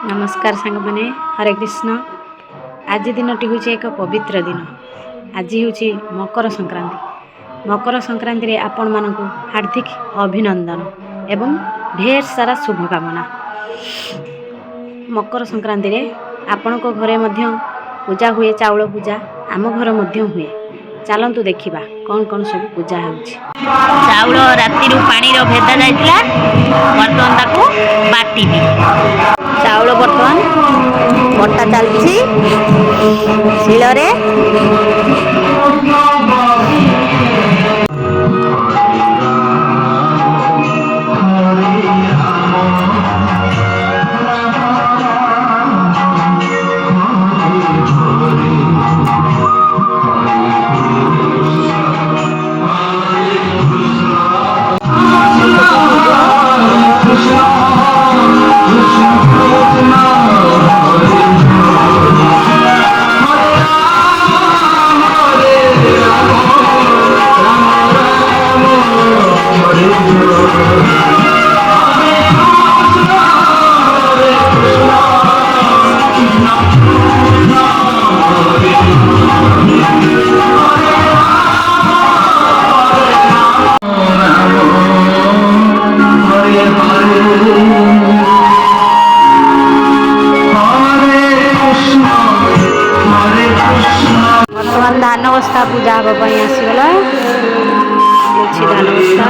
नमस्कार सांग मैंने हरे कृष्ण। आज दिनटी हूँ एक पवित्र दिन। आज हूँ मकर संक्रांति। मकर संक्रांति रे आपण मानक हार्दिक अभिनंदन एवं ढेर सारा शुभकामना। मकर संक्रांति रे आपण को घरे मध्य पूजा हुए, चाउल पूजा आम घर मध्य हुए। चलतु देखा कौन कौन सब पूजा होउछि। चाउल राति पानी भेदा जाइतिला, बर्तमान ताकू बाटिबी। चाउल बर्तमान बटा चलछि शिଳରେ। बर्तमान धान बस्ता पूजा हाँवाई आसीगला। धान बस्ता